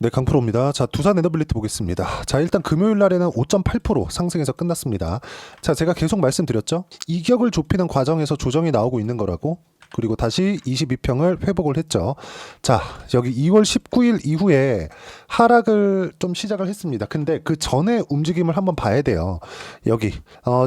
네, 강프로입니다. 자, 두산 에너빌리티 보겠습니다. 자, 일단 금요일 날에는 5.8% 상승해서 끝났습니다. 자, 제가 계속 말씀드렸죠. 이격을 좁히는 과정에서 조정이 나오고 있는 거라고. 그리고 다시 22평을 회복을 했죠. 자, 여기 2월 19일 이후에 하락을 좀 시작을 했습니다. 근데 그 전에 움직임을 한번 봐야 돼요. 여기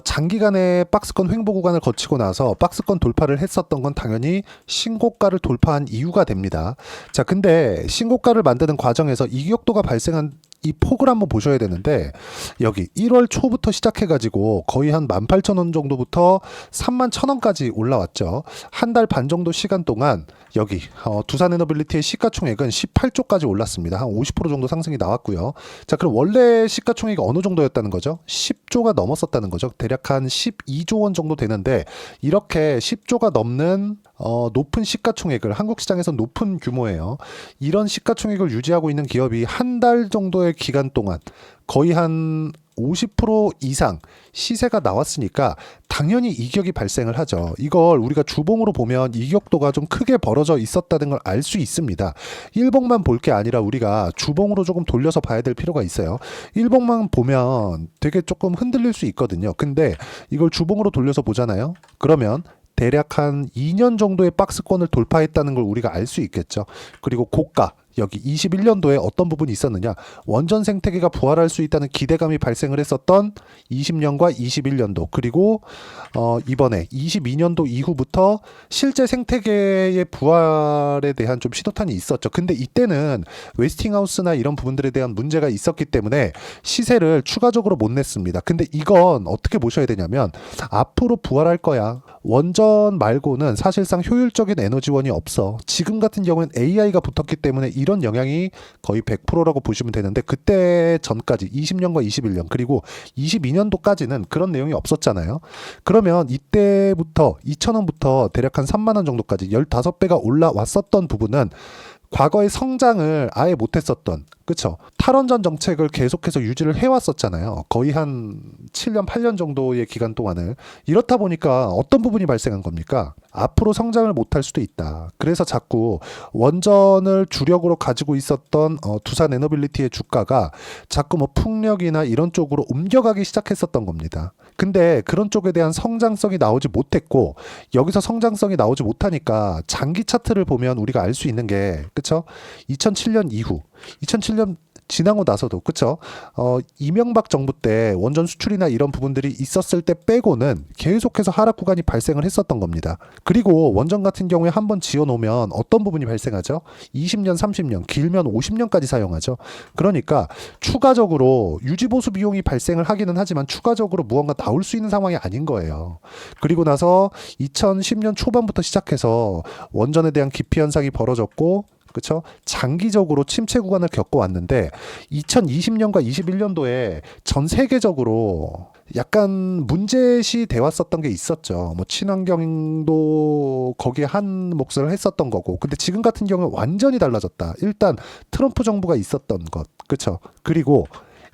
장기간의 박스권 횡보 구간을 거치고 나서 박스권 돌파를 했었던 건 당연히 신고가를 돌파한 이유가 됩니다. 자, 근데 신고가를 만드는 과정에서 이격도가 발생한 이 폭을 한번 보셔야 되는데, 여기 1월 초부터 시작해가지고 거의 한 18,000원 정도부터 31,000원까지 올라왔죠. 한 달 반 정도 시간 동안 여기 두산 에너빌리티의 시가총액은 18조까지 올랐습니다. 한 50% 정도 상승이 나왔고요. 자, 그럼 원래 시가총액이 어느 정도였다는 거죠? 10조가 넘었었다는 거죠. 대략 한 12조 원 정도 되는데, 이렇게 10조가 넘는 높은 시가총액을, 한국 시장에서 높은 규모예요. 이런 시가총액을 유지하고 있는 기업이 한 달 정도의 기간 동안 거의 한 50% 이상 시세가 나왔으니까 당연히 이격이 발생을 하죠. 이걸 우리가 주봉으로 보면 이격도가 좀 크게 벌어져 있었다는 걸 알 수 있습니다. 일봉만 볼 게 아니라 우리가 주봉으로 조금 돌려서 봐야 될 필요가 있어요. 일봉만 보면 되게 조금 흔들릴 수 있거든요. 근데 이걸 주봉으로 돌려서 보잖아요. 그러면 대략 한 2년 정도의 박스권을 돌파했다는 걸 우리가 알 수 있겠죠. 그리고 고가, 여기 21년도에 어떤 부분이 있었느냐, 원전 생태계가 부활할 수 있다는 기대감이 발생을 했었던 20년과 21년도, 그리고 이번에 22년도 이후부터 실제 생태계의 부활에 대한 좀 신호탄이 있었죠. 근데 이때는 웨스팅하우스나 이런 부분들에 대한 문제가 있었기 때문에 시세를 추가적으로 못 냈습니다. 근데 이건 어떻게 보셔야 되냐면, 앞으로 부활할 거야. 원전 말고는 사실상 효율적인 에너지원이 없어. 지금 같은 경우는 AI가 붙었기 때문에 이런 영향이 거의 100%라고 보시면 되는데, 그때 전까지 20년과 21년 그리고 22년도까지는 그런 내용이 없었잖아요. 그러면 이때부터 2,000원부터 대략 한 3만 원 정도까지 15배가 올라왔었던 부분은 과거의 성장을 아예 못했었던, 그쵸? 탈원전 정책을 계속해서 유지를 해왔었잖아요. 거의 한 7년, 8년 정도의 기간 동안을. 이렇다 보니까 어떤 부분이 발생한 겁니까? 앞으로 성장을 못할 수도 있다. 그래서 자꾸 원전을 주력으로 가지고 있었던 두산 에너빌리티의 주가가 자꾸 뭐 풍력이나 이런 쪽으로 옮겨가기 시작했었던 겁니다. 근데 그런 쪽에 대한 성장성이 나오지 못했고, 여기서 성장성이 나오지 못하니까 장기 차트를 보면 우리가 알 수 있는 게, 그쵸? 2007년 이후, 2007년 지나고 나서도, 그쵸? 이명박 정부 때 원전 수출이나 이런 부분들이 있었을 때 빼고는 계속해서 하락 구간이 발생을 했었던 겁니다. 그리고 원전 같은 경우에 한번 지어놓으면 어떤 부분이 발생하죠? 20년, 30년, 길면 50년까지 사용하죠. 그러니까 추가적으로 유지보수 비용이 발생을 하기는 하지만 추가적으로 무언가 나올 수 있는 상황이 아닌 거예요. 그리고 나서 2010년 초반부터 시작해서 원전에 대한 기피 현상이 벌어졌고, 그렇죠? 장기적으로 침체 구간을 겪어왔는데 2020년과 21년도에 전 세계적으로 약간 문제시 돼 왔었던 게 있었죠. 뭐 친환경도 거기에 한 몫을 했었던 거고. 근데 지금 같은 경우는 완전히 달라졌다. 일단 트럼프 정부가 있었던 것, 그렇죠? 그리고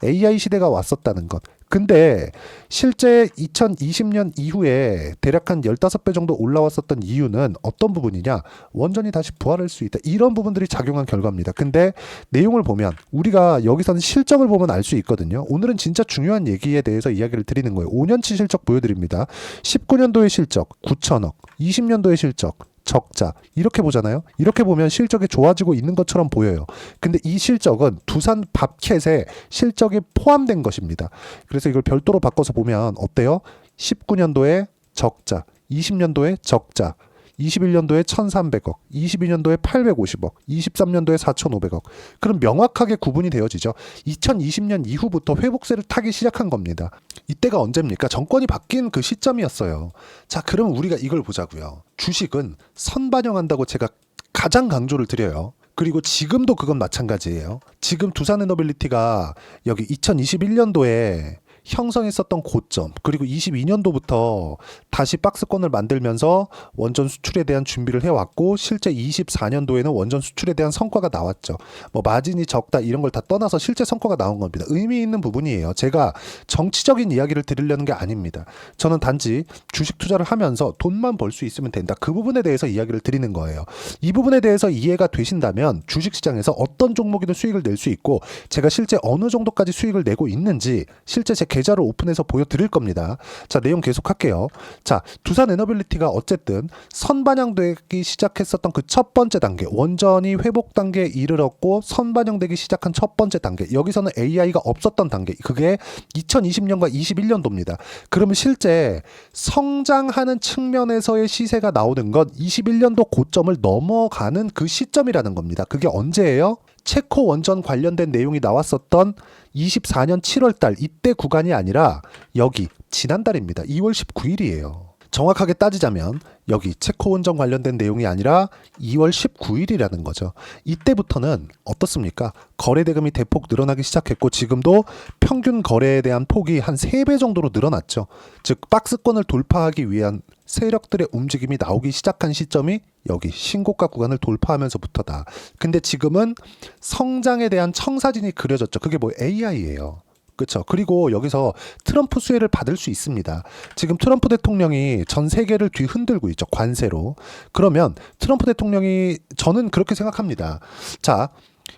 AI 시대가 왔었다는 것. 근데 실제 2020년 이후에 대략 한 15배 정도 올라왔었던 이유는 어떤 부분이냐? 원전이 다시 부활할 수 있다. 이런 부분들이 작용한 결과입니다. 근데 내용을 보면 우리가 여기서는 실적을 보면 알 수 있거든요. 오늘은 진짜 중요한 얘기에 대해서 이야기를 드리는 거예요. 5년치 실적 보여드립니다. 19년도의 실적 9천억, 20년도의 실적 적자, 이렇게 보잖아요. 이렇게 보면 실적이 좋아지고 있는 것처럼 보여요. 근데 이 실적은 두산 밥캣에 실적이 포함된 것입니다. 그래서 이걸 별도로 바꿔서 보면 어때요? 19년도에 적자, 20년도에 적자, 21년도에 1,300억, 22년도에 850억, 23년도에 4,500억. 그럼 명확하게 구분이 되어지죠. 2020년 이후부터 회복세를 타기 시작한 겁니다. 이때가 언제입니까? 정권이 바뀐 그 시점이었어요. 자, 그럼 우리가 이걸 보자고요. 주식은 선반영한다고 제가 가장 강조를 드려요. 그리고 지금도 그건 마찬가지예요. 지금 두산에너빌리티가 여기 2021년도에 형성했었던 고점, 그리고 22년도부터 다시 박스권을 만들면서 원전 수출에 대한 준비를 해왔고, 실제 24년도에는 원전 수출에 대한 성과가 나왔죠. 뭐 마진이 적다 이런 걸 다 떠나서 실제 성과가 나온 겁니다. 의미 있는 부분이에요. 제가 정치적인 이야기를 드리려는 게 아닙니다. 저는 단지 주식 투자를 하면서 돈만 벌 수 있으면 된다. 그 부분에 대해서 이야기를 드리는 거예요. 이 부분에 대해서 이해가 되신다면 주식시장에서 어떤 종목이든 수익을 낼 수 있고, 제가 실제 어느 정도까지 수익을 내고 있는지 실제 제 계좌를 오픈해서 보여드릴 겁니다. 자, 내용 계속할게요. 자, 두산에너빌리티가 어쨌든 선반영되기 시작했었던 그 첫 번째 단계, 원전이 회복 단계에 이르렀고 선반영되기 시작한 첫 번째 단계, 여기서는 AI가 없었던 단계, 그게 2020년과 21년도입니다. 그러면 실제 성장하는 측면에서의 시세가 나오는 건 21년도 고점을 넘어가는 그 시점이라는 겁니다. 그게 언제예요? 체코 원전 관련된 내용이 나왔었던 24년 7월달, 이때 구간이 아니라 여기 지난달입니다. 2월 19일이에요. 정확하게 따지자면 여기 체코 원전 관련된 내용이 아니라 2월 19일이라는 거죠. 이때부터는 어떻습니까? 거래 대금이 대폭 늘어나기 시작했고, 지금도 평균 거래에 대한 폭이 한 3배 정도로 늘어났죠. 즉 박스권을 돌파하기 위한 세력들의 움직임이 나오기 시작한 시점이 여기 신고가 구간을 돌파하면서부터다. 근데 지금은 성장에 대한 청사진이 그려졌죠. 그게 뭐 AI예요. 그렇죠. 그리고 여기서 트럼프 수혜를 받을 수 있습니다. 지금 트럼프 대통령이 전 세계를 뒤흔들고 있죠. 관세로. 그러면 트럼프 대통령이, 저는 그렇게 생각합니다. 자,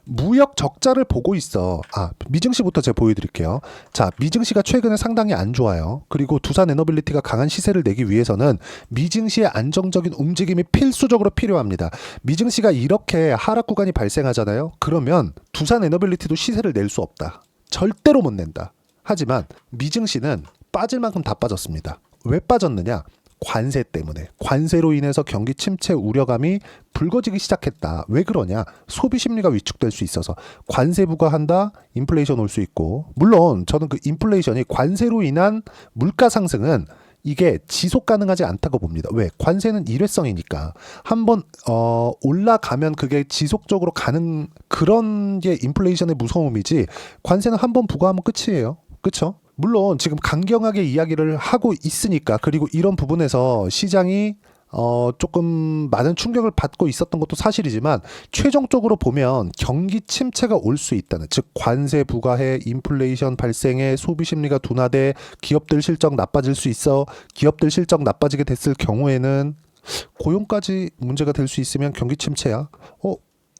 무역 적자를 보고 있어. 미증시부터 제가 보여드릴게요. 자, 미증시가 최근에 상당히 안 좋아요. 그리고 두산에너빌리티가 강한 시세를 내기 위해서는 미증시의 안정적인 움직임이 필수적으로 필요합니다. 미증시가 이렇게 하락 구간이 발생하잖아요. 그러면 두산에너빌리티도 시세를 낼 수 없다. 절대로 못 낸다. 하지만 미증시는 빠질 만큼 다 빠졌습니다. 왜 빠졌느냐? 관세 때문에. 관세로 인해서 경기 침체 우려감이 불거지기 시작했다. 왜 그러냐? 소비 심리가 위축될 수 있어서. 관세 부과한다, 인플레이션 올 수 있고. 물론 저는 그 인플레이션이, 관세로 인한 물가 상승은 이게 지속 가능하지 않다고 봅니다. 왜? 관세는 일회성이니까. 한번 올라가면 그게 지속적으로 가는, 그런 게 인플레이션의 무서움이지, 관세는 한번 부과하면 끝이에요. 그렇죠? 물론 지금 강경하게 이야기를 하고 있으니까, 그리고 이런 부분에서 시장이 조금 많은 충격을 받고 있었던 것도 사실이지만, 최종적으로 보면 경기 침체가 올 수 있다는, 즉 관세 부과해, 인플레이션 발생해, 소비 심리가 둔화돼, 기업들 실적 나빠질 수 있어. 기업들 실적 나빠지게 됐을 경우에는 고용까지 문제가 될 수 있으면 경기 침체야.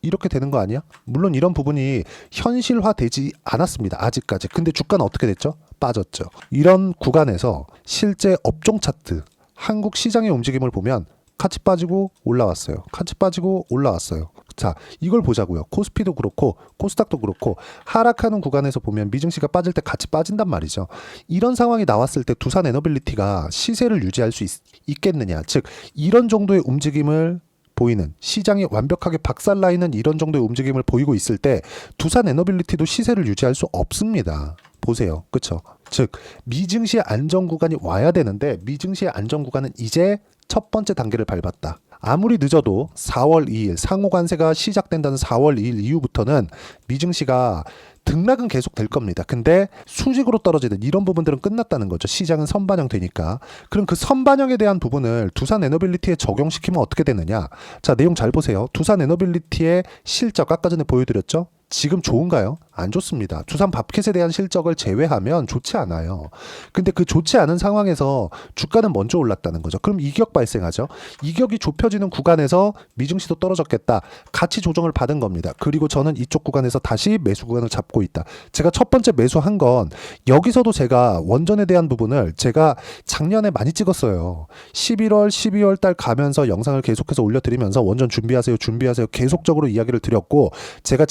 이렇게 되는 거 아니야? 물론 이런 부분이 현실화되지 않았습니다. 아직까지. 근데 주가는 어떻게 됐죠? 빠졌죠. 이런 구간에서 실제 업종 차트, 한국 시장의 움직임을 보면 같이 빠지고 올라왔어요. 같이 빠지고 올라왔어요. 자, 이걸 보자고요. 코스피도 그렇고 코스닥도 그렇고 하락하는 구간에서 보면 미증시가 빠질 때 같이 빠진단 말이죠. 이런 상황이 나왔을 때 두산에너빌리티가 시세를 유지할 수 있겠느냐. 즉 이런 정도의 움직임을 보이는, 시장이 완벽하게 박살나 있는 이런 정도의 움직임을 보이고 있을 때 두산에너빌리티도 시세를 유지할 수 없습니다. 보세요. 그렇죠? 즉 미증시의 안정 구간이 와야 되는데, 미증시의 안정 구간은 이제 첫 번째 단계를 밟았다. 아무리 늦어도 4월 2일 상호관세가 시작된다는 4월 2일 이후부터는 미증시가 등락은 계속 될 겁니다. 근데 수직으로 떨어지는 이런 부분들은 끝났다는 거죠. 시장은 선반영 되니까. 그럼 그 선반영에 대한 부분을 두산에너빌리티에 적용시키면 어떻게 되느냐? 자, 내용 잘 보세요. 두산에너빌리티의 실적 아까 전에 보여드렸죠? 지금 좋은가요? 안 좋습니다. 두산 밥켓에 대한 실적을 제외하면 좋지 않아요. 근데 그 좋지 않은 상황에서 주가는 먼저 올랐다는 거죠. 그럼 이격 발생하죠. 이격이 좁혀지는 구간에서 미증시도 떨어졌겠다. 같이 조정을 받은 겁니다. 그리고 저는 이쪽 구간에서 다시 매수 구간을 잡고 있다. 제가 첫 번째 매수한 건, 여기서도 제가 원전에 대한 부분을 제가 작년에 많이 찍었어요. 11월, 12월 달 가면서 영상을 계속해서 올려드리면서 원전 준비하세요, 준비하세요 계속적으로 이야기를 드렸고, 제가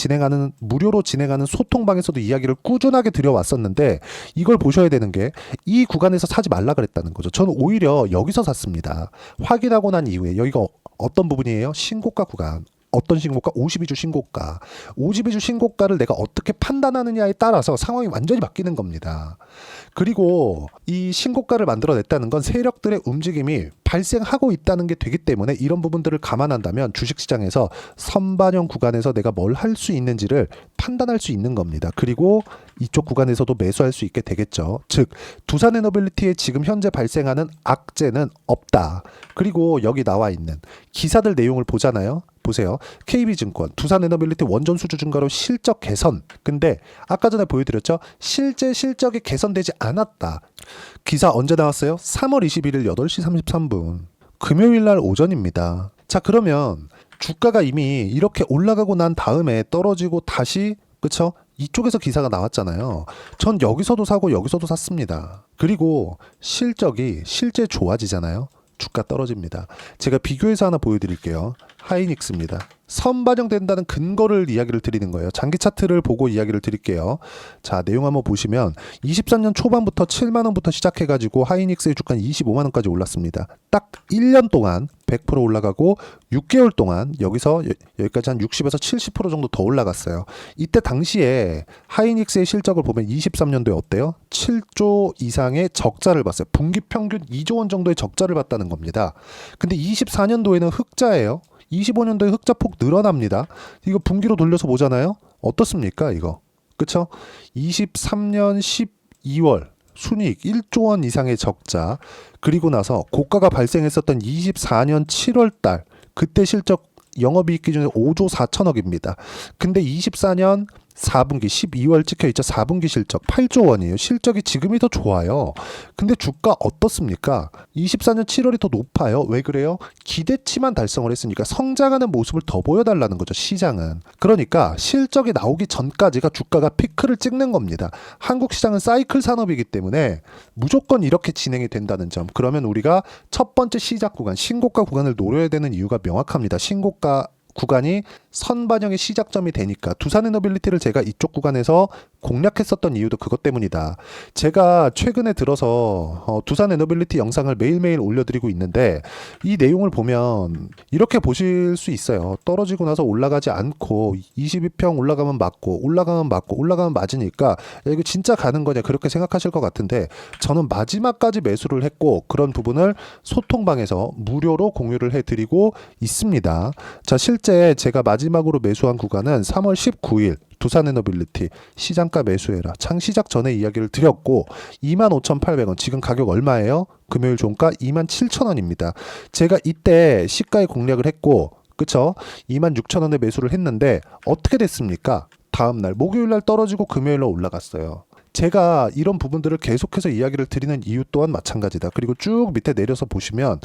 무료로 진행하는 소통방에서도 이야기를 꾸준하게 드려왔었는데, 이걸 보셔야 되는 게 이 구간에서 사지 말라 그랬다는 거죠. 저는 오히려 여기서 샀습니다. 확인하고 난 이후에. 여기가 어떤 부분이에요? 신고가 구간. 어떤 신고가? 52주 신고가. 52주 신고가를 내가 어떻게 판단하느냐에 따라서 상황이 완전히 바뀌는 겁니다. 그리고 이 신고가를 만들어냈다는 건 세력들의 움직임이 발생하고 있다는 게 되기 때문에 이런 부분들을 감안한다면 주식시장에서 선반영 구간에서 내가 뭘 할 수 있는지를 판단할 수 있는 겁니다. 그리고 이쪽 구간에서도 매수할 수 있게 되겠죠. 즉 두산에너빌리티에 지금 현재 발생하는 악재는 없다. 그리고 여기 나와 있는 기사들 내용을 보잖아요. 보세요. KB증권, 두산에너빌리티 원전 수주 증가로 실적 개선. 근데 아까 전에 보여드렸죠. 실제 실적이 개선되지 않았다. 기사 언제 나왔어요? 3월 21일 8시 33분. 금요일 날 오전입니다. 자, 그러면 주가가 이미 이렇게 올라가고 난 다음에 떨어지고 다시, 그쵸? 이쪽에서 기사가 나왔잖아요. 전 여기서도 사고 여기서도 샀습니다. 그리고 실적이 실제 좋아지잖아요. 주가 떨어집니다. 제가 비교해서 하나 보여드릴게요. 하이닉스입니다. 선반영된다는 근거를 이야기를 드리는 거예요. 장기 차트를 보고 이야기를 드릴게요. 자, 내용 한번 보시면 23년 초반부터 7만원부터 시작해가지고 하이닉스의 주가는 25만원까지 올랐습니다. 딱 1년 동안 100% 올라가고 6개월 동안 여기서 여기까지 한 60에서 70% 정도 더 올라갔어요. 이때 당시에 하이닉스의 실적을 보면 23년도에 어때요? 7조 이상의 적자를 봤어요. 분기 평균 2조 원 정도의 적자를 봤다는 겁니다. 근데 24년도에는 흑자예요. 25년도에 흑자폭 늘어납니다. 이거 분기로 돌려서 보잖아요. 어떻습니까 이거? 그쵸? 23년 12월 순이익 1조 원 이상의 적자, 그리고 나서 고가가 발생했었던 24년 7월 달 그때 실적 영업이익 기준에 5조 4천억입니다. 근데 24년 4분기 12월 찍혀있죠. 4분기 실적 8조 원이에요. 실적이 지금이 더 좋아요. 근데 주가 어떻습니까? 24년 7월이 더 높아요. 왜 그래요? 기대치만 달성을 했으니까 성장하는 모습을 더 보여달라는 거죠. 시장은. 그러니까 실적이 나오기 전까지가 주가가 피크를 찍는 겁니다. 한국 시장은 사이클 산업이기 때문에 무조건 이렇게 진행이 된다는 점. 그러면 우리가 첫 번째 시작 구간, 신고가 구간을 노려야 되는 이유가 명확합니다. 신고가 구간이 선반영의 시작점이 되니까. 두산에너빌리티를 제가 이쪽 구간에서 공략했었던 이유도 그것 때문이다. 제가 최근에 들어서 두산에너빌리티 영상을 매일매일 올려드리고 있는데 이 내용을 보면 이렇게 보실 수 있어요. 떨어지고 나서 올라가지 않고 22평 올라가면 맞고 올라가면 맞고 올라가면 맞으니까 야, 이거 진짜 가는 거냐 그렇게 생각하실 것 같은데 저는 마지막까지 매수를 했고 그런 부분을 소통방에서 무료로 공유를 해드리고 있습니다. 자, 실제 제가 마지막으로 매수한 구간은 3월 19일 두산에너빌리티 시장가 매수해라. 창시작 전에 이야기를 드렸고 25,800원. 지금 가격 얼마예요? 금요일 종가 27,000원입니다. 제가 이때 시가에 공략을 했고 그쵸? 26,000원에 매수를 했는데 어떻게 됐습니까? 다음날 목요일날 떨어지고 금요일날 올라갔어요. 제가 이런 부분들을 계속해서 이야기를 드리는 이유 또한 마찬가지다. 그리고 쭉 밑에 내려서 보시면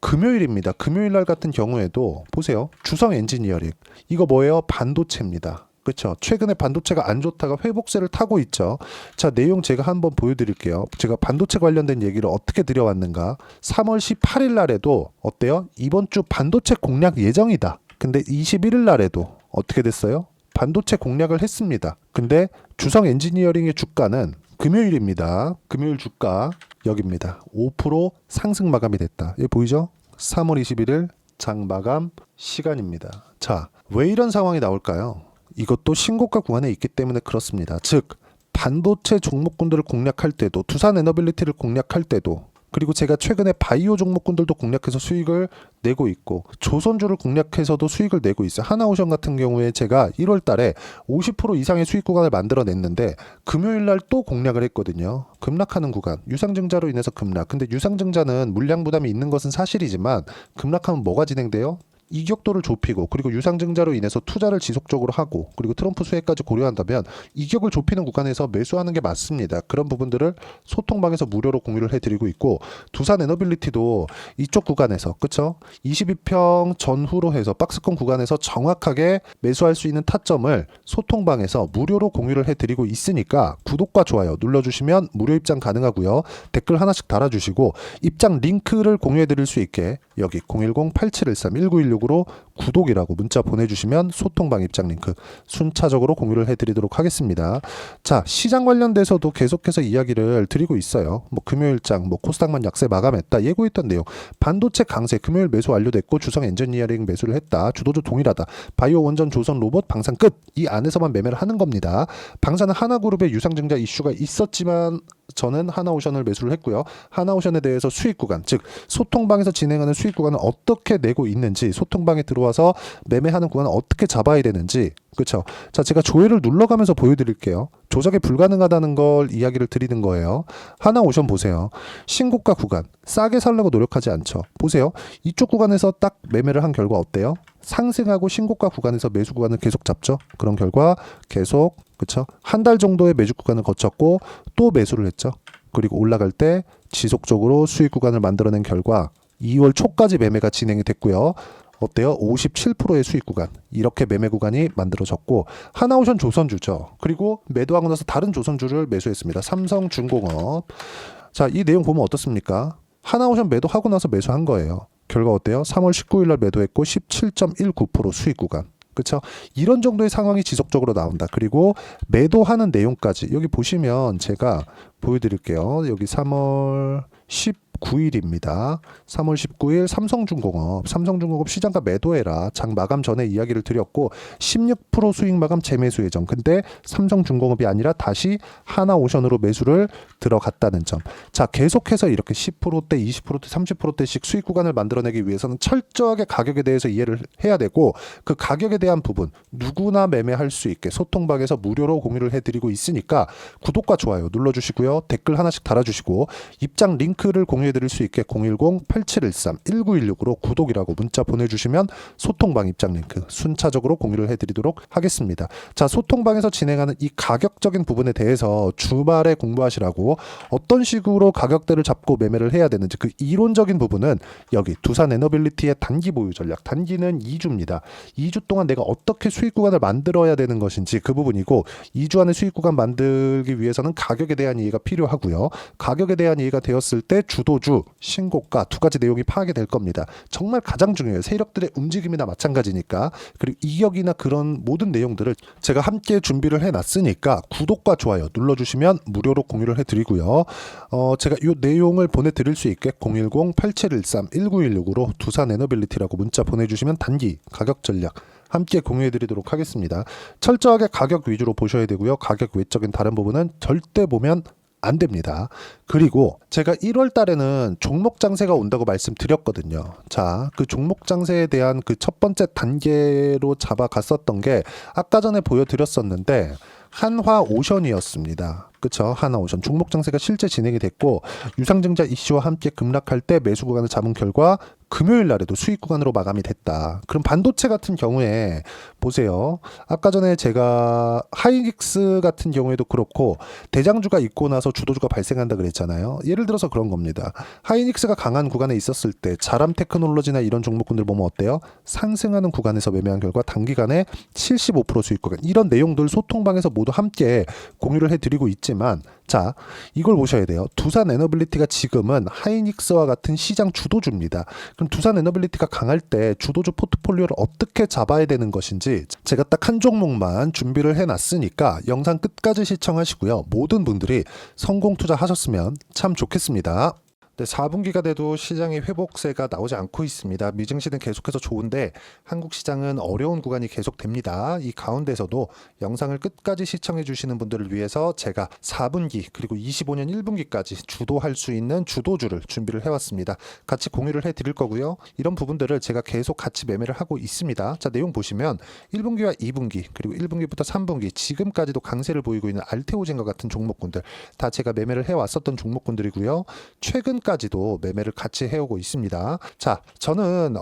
금요일입니다. 금요일날 같은 경우에도 보세요. 주성 엔지니어링. 이거 뭐예요? 반도체입니다. 그렇죠. 최근에 반도체가 안 좋다가 회복세를 타고 있죠. 자, 내용 제가 한번 보여드릴게요. 제가 반도체 관련된 얘기를 어떻게 드려왔는가. 3월 18일 날에도 어때요? 이번 주 반도체 공략 예정이다. 근데 21일 날에도 어떻게 됐어요? 반도체 공략을 했습니다. 근데 주성 엔지니어링의 주가는 금요일입니다. 금요일 주가 여기입니다. 5% 상승 마감이 됐다. 여기 보이죠? 3월 21일 장 마감 시간입니다. 자, 왜 이런 상황이 나올까요? 이것도 신고가 구간에 있기 때문에 그렇습니다. 즉 반도체 종목군들을 공략할 때도 두산에너빌리티를 공략할 때도 그리고 제가 최근에 바이오 종목군들도 공략해서 수익을 내고 있고 조선주를 공략해서도 수익을 내고 있어요. 하나오션 같은 경우에 제가 1월 달에 50% 이상의 수익 구간을 만들어냈는데 금요일 날 또 공략을 했거든요. 급락하는 구간, 유상증자로 인해서 급락. 근데 유상증자는 물량 부담이 있는 것은 사실이지만 급락하면 뭐가 진행돼요? 이격도를 좁히고 그리고 유상증자로 인해서 투자를 지속적으로 하고 그리고 트럼프 수혜까지 고려한다면 이격을 좁히는 구간에서 매수하는 게 맞습니다. 그런 부분들을 소통방에서 무료로 공유를 해드리고 있고 두산에너빌리티도 이쪽 구간에서 그쵸? 22평 전후로 해서 박스권 구간에서 정확하게 매수할 수 있는 타점을 소통방에서 무료로 공유를 해드리고 있으니까 구독과 좋아요 눌러주시면 무료 입장 가능하고요. 댓글 하나씩 달아주시고 입장 링크를 공유해드릴 수 있게 여기 010-8713-1916 6916으로 구독이라고 문자 보내주시면 소통방 입장 링크 순차적으로 공유를 해드리도록 하겠습니다. 자, 시장 관련돼서도 계속해서 이야기를 드리고 있어요. 뭐 금요일장, 뭐 코스닥만 약세 마감했다, 예고했던 내용, 반도체 강세, 금요일 매수 완료됐고 주성 엔지니어링 매수를 했다, 주도주 동일하다, 바이오 원전 조선 로봇 방산 끝, 이 안에서만 매매를 하는 겁니다. 방산은 하나그룹의 유상증자 이슈가 있었지만 저는 하나오션을 매수를 했고요. 하나오션에 대해서 수익 구간, 즉 소통방에서 진행하는 수익 구간을 어떻게 내고 있는지, 소통방에 들어와서 매매하는 구간을 어떻게 잡아야 되는지, 그렇죠? 자, 제가 조회를 눌러가면서 보여드릴게요. 조작이 불가능하다는 걸 이야기를 드리는 거예요. 하나오션 보세요. 신고가 구간 싸게 살려고 노력하지 않죠. 보세요. 이쪽 구간에서 딱 매매를 한 결과 어때요? 상승하고 신고가 구간에서 매수 구간을 계속 잡죠. 그런 결과 계속, 그렇죠? 한 달 정도의 매주 구간을 거쳤고 또 매수를 했죠. 그리고 올라갈 때 지속적으로 수익 구간을 만들어낸 결과 2월 초까지 매매가 진행이 됐고요. 어때요? 57%의 수익 구간, 이렇게 매매 구간이 만들어졌고, 하나오션 조선주죠. 그리고 매도하고 나서 다른 조선주를 매수했습니다. 삼성중공업. 자, 이 내용 보면 어떻습니까? 하나오션 매도하고 나서 매수한 거예요. 결과 어때요? 3월 19일 날 매도했고 17.19% 수익 구간. 그렇죠? 이런 정도의 상황이 지속적으로 나온다. 그리고 매도하는 내용까지 여기 보시면 제가 보여드릴게요. 여기 3월 19일입니다. 3월 19일 삼성중공업 시장가 매도해라. 장 마감 전에 이야기를 드렸고 16% 수익 마감 재매수 예정. 근데 삼성중공업이 아니라 다시 하나오션으로 매수를 들어갔다는 점. 자, 계속해서 이렇게 10%대, 20%대, 30%대씩 수익 구간을 만들어내기 위해서는 철저하게 가격에 대해서 이해를 해야 되고, 그 가격에 대한 부분 누구나 매매할 수 있게 소통방에서 무료로 공유를 해드리고 있으니까 구독과 좋아요 눌러주시고요. 댓글 하나씩 달아주시고 입장 링크를 공유해드릴 수 있게 010-8713-1916으로 구독이라고 문자 보내주시면 소통방 입장 링크 순차적으로 공유를 해드리도록 하겠습니다. 자, 소통방에서 진행하는 이 가격적인 부분에 대해서 주말에 공부하시라고, 어떤 식으로 가격대를 잡고 매매를 해야 되는지 그 이론적인 부분은 여기 두산에너빌리티의 단기 보유 전략, 단기는 2주입니다. 2주 동안 내가 어떻게 수익 구간을 만들어야 되는 것인지 그 부분이고, 2주 안에 수익 구간 만들기 위해서는 가격에 대한 이해가 필요하고요. 가격에 대한 이해가 되었을 때 주도주, 신고가 두 가지 내용이 파악이 될 겁니다. 정말 가장 중요해요. 세력들의 움직임이나 마찬가지니까. 그리고 이격이나 그런 모든 내용들을 제가 함께 준비를 해놨으니까 구독과 좋아요 눌러주시면 무료로 공유를 해드리고요. 제가 이 내용을 보내드릴 수 있게 010-8713-1916으로 두산에너빌리티라고 문자 보내주시면 단기 가격 전략 함께 공유해드리도록 하겠습니다. 철저하게 가격 위주로 보셔야 되고요. 가격 외적인 다른 부분은 절대 보면 안 됩니다. 그리고 제가 1월 달에는 종목 장세가 온다고 말씀드렸거든요. 자, 그 종목 장세에 대한 그 첫 번째 단계로 잡아갔었던 게 아까 전에 보여드렸었는데 한화오션이었습니다. 그쵸? 하나오션 종목 장세가 실제 진행이 됐고, 유상증자 이슈와 함께 급락할 때 매수 구간을 잡은 결과 금요일 날에도 수익 구간으로 마감이 됐다. 그럼 반도체 같은 경우에 보세요. 아까 전에 제가 하이닉스 같은 경우에도 그렇고 대장주가 있고 나서 주도주가 발생한다 그랬잖아요. 예를 들어서 그런 겁니다. 하이닉스가 강한 구간에 있었을 때 자람 테크놀로지나 이런 종목군들 보면 어때요? 상승하는 구간에서 매매한 결과 단기간에 75% 수익 구간, 이런 내용들 소통방에서 모두 함께 공유를 해드리고 있지만, 자, 이걸 보셔야 돼요. 두산에너빌리티가 지금은 하이닉스와 같은 시장 주도주입니다. 그럼 두산에너빌리티가 강할 때 주도주 포트폴리오를 어떻게 잡아야 되는 것인지 제가 딱 한 종목만 준비를 해놨으니까 영상 끝까지 시청하시고요. 모든 분들이 성공 투자하셨으면 참 좋겠습니다. 네, 4분기가 돼도 시장의 회복세가 나오지 않고 있습니다. 미증시는 계속해서 좋은데 한국 시장은 어려운 구간이 계속됩니다. 이 가운데서도 영상을 끝까지 시청해 주시는 분들을 위해서 제가 4분기 그리고 25년 1분기까지 주도할 수 있는 주도주를 준비를 해왔습니다. 같이 공유를 해드릴 거고요. 이런 부분들을 제가 계속 같이 매매를 하고 있습니다. 자, 내용 보시면 1분기와 2분기 그리고 1분기부터 3분기 지금까지도 강세를 보이고 있는 알테오젠과 같은 종목군들 다 제가 매매를 해왔었던 종목군들이고요. 최근까지도 매매를 같이 해오고 있습니다. 자, 저는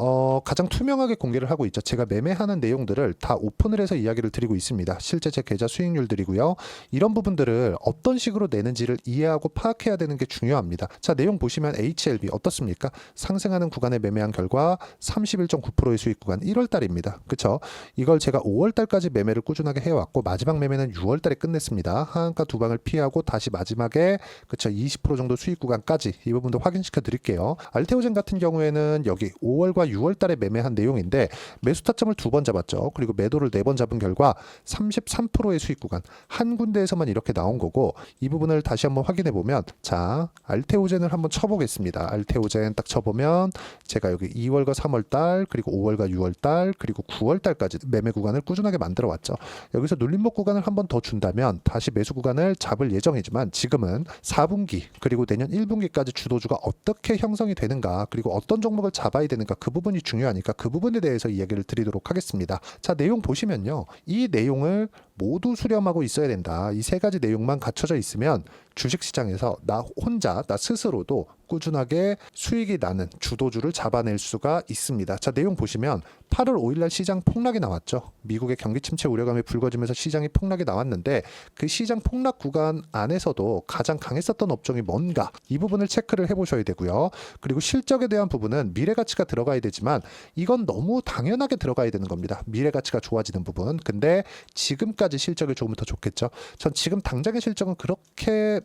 가장 투명하게 공개를 하고 있죠. 제가 매매하는 내용들을 다 오픈을 해서 이야기를 드리고 있습니다. 실제 제 계좌 수익률들이고요. 이런 부분들을 어떤 식으로 내는지를 이해하고 파악해야 되는 게 중요합니다. 자, 내용 보시면 HLB 어떻습니까? 상승하는 구간에 매매한 결과 31.9%의 수익 구간 1월 달입니다. 그쵸? 이걸 제가 5월 달까지 매매를 꾸준하게 해왔고 마지막 매매는 6월 달에 끝냈습니다. 하한가 두 방을 피하고 다시 마지막에 그쵸 20% 정도 수익 구간까지 이 부분들 더 확인시켜 드릴게요. 알테오젠 같은 경우에는 여기 5월과 6월 달에 매매한 내용인데 매수 타점을 2번 잡았죠. 그리고 매도를 4번 잡은 결과 33%의 수익 구간 한 군데에서만 이렇게 나온 거고, 이 부분을 다시 한번 확인해 보면, 자 알테오젠을 한번 쳐보겠습니다. 알테오젠 딱 쳐보면 제가 여기 2월과 3월 달 그리고 5월과 6월 달 그리고 9월 달까지 매매 구간을 꾸준하게 만들어 왔죠. 여기서 눌림목 구간을 한번 더 준다면 다시 매수 구간을 잡을 예정이지만, 지금은 4분기 그리고 내년 1분기까지 주도주가 어떻게 형성이 되는가, 그리고 어떤 종목을 잡아야 되는가, 그 부분이 중요하니까 그 부분에 대해서 이야기를 드리도록 하겠습니다. 자, 내용 보시면요, 이 내용을 모두 수렴하고 있어야 된다. 이 3가지 내용만 갖춰져 있으면 주식시장에서 나 혼자, 나 스스로도 꾸준하게 수익이 나는 주도주를 잡아낼 수가 있습니다. 자, 내용 보시면 8월 5일날 시장 폭락이 나왔죠. 미국의 경기 침체 우려감이 불거지면서 시장이 폭락이 나왔는데, 그 시장 폭락 구간 안에서도 가장 강했었던 업종이 뭔가, 이 부분을 체크를 해보셔야 되고요. 그리고 실적에 대한 부분은 미래가치가 들어가야 되지만 이건 너무 당연하게 들어가야 되는 겁니다. 미래가치가 좋아지는 부분. 근데 지금까지 실적이 조금 더 좋겠죠. 전 지금 당장의 실적은 그렇게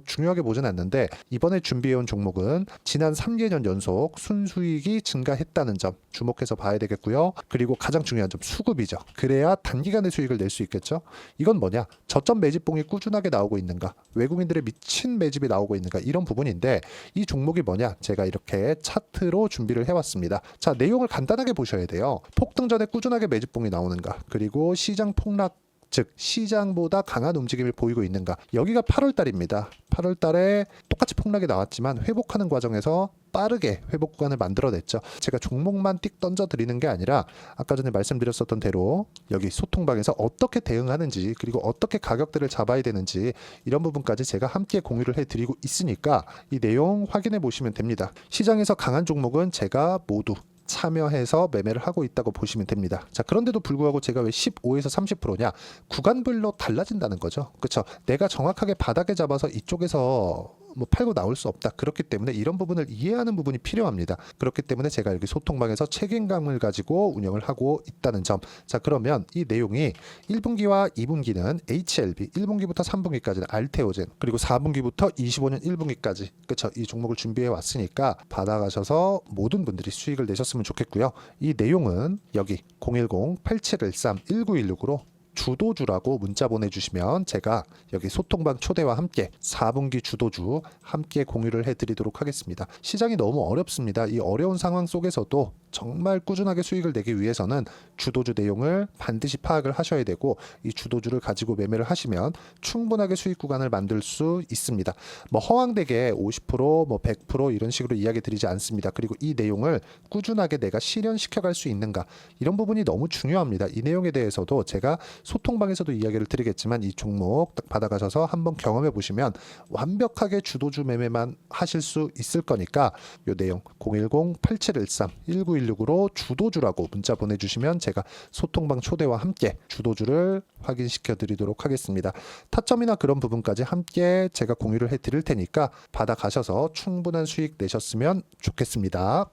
중요하게 보진 않는데, 이번에 준비해온 종목은 지난 3개년 연속 순수익이 증가했다는 점 주목해서 봐야 되겠고요. 그리고 가장 중요한 점, 수급이죠. 그래야 단기간에 수익을 낼 수 있겠죠. 이건 뭐냐, 저점 매집봉이 꾸준하게 나오고 있는가, 외국인들의 미친 매집이 나오고 있는가, 이런 부분인데, 이 종목이 뭐냐, 제가 이렇게 차트로 준비를 해왔습니다. 자, 내용을 간단하게 보셔야 돼요. 폭등 전에 꾸준하게 매집봉이 나오는가, 그리고 시장 폭락, 즉 시장보다 강한 움직임을 보이고 있는가. 여기가 8월 달입니다. 8월 달에 똑같이 폭락이 나왔지만 회복하는 과정에서 빠르게 회복 구간을 만들어냈죠. 제가 종목만 띡 던져 드리는 게 아니라 아까 전에 말씀드렸었던 대로 여기 소통방에서 어떻게 대응하는지, 그리고 어떻게 가격들을 잡아야 되는지, 이런 부분까지 제가 함께 공유를 해드리고 있으니까 이 내용 확인해 보시면 됩니다. 시장에서 강한 종목은 제가 모두 참여해서 매매를 하고 있다고 보시면 됩니다. 자, 그런데도 불구하고 제가 왜 15에서 30%냐? 구간별로 달라진다는 거죠. 그렇죠? 내가 정확하게 바닥에 잡아서 이쪽에서 팔고 나올 수 없다. 그렇기 때문에 이런 부분을 이해하는 부분이 필요합니다. 그렇기 때문에 제가 여기 소통방에서 책임감을 가지고 운영을 하고 있다는 점. 자, 그러면 이 내용이 1분기와 2분기는 HLB, 1분기부터 3분기까지는 알테오젠, 그리고 4분기부터 25년 1분기까지, 그렇죠? 이 종목을 준비해 왔으니까 받아가셔서 모든 분들이 수익을 내셨으면 좋겠고요. 이 내용은 여기 010-8713-1916으로 주도주라고 문자 보내주시면 제가 여기 소통방 초대와 함께 4분기 주도주 함께 공유를 해드리도록 하겠습니다. 시장이 너무 어렵습니다. 이 어려운 상황 속에서도 정말 꾸준하게 수익을 내기 위해서는 주도주 내용을 반드시 파악을 하셔야 되고, 이 주도주를 가지고 매매를 하시면 충분하게 수익 구간을 만들 수 있습니다. 허황되게 50%, 100% 이런 식으로 이야기 드리지 않습니다. 그리고 이 내용을 꾸준하게 내가 실현시켜갈 수 있는가, 이런 부분이 너무 중요합니다. 이 내용에 대해서도 제가 소통방에서도 이야기를 드리겠지만, 이 종목 딱 받아가셔서 한번 경험해 보시면 완벽하게 주도주 매매만 하실 수 있을 거니까, 이 내용 010-8713-1916으로 주도주라고 문자 보내주시면 제가 소통방 초대와 함께 주도주를 확인시켜 드리도록 하겠습니다. 타점이나 그런 부분까지 함께 제가 공유를 해 드릴 테니까 받아가셔서 충분한 수익 내셨으면 좋겠습니다.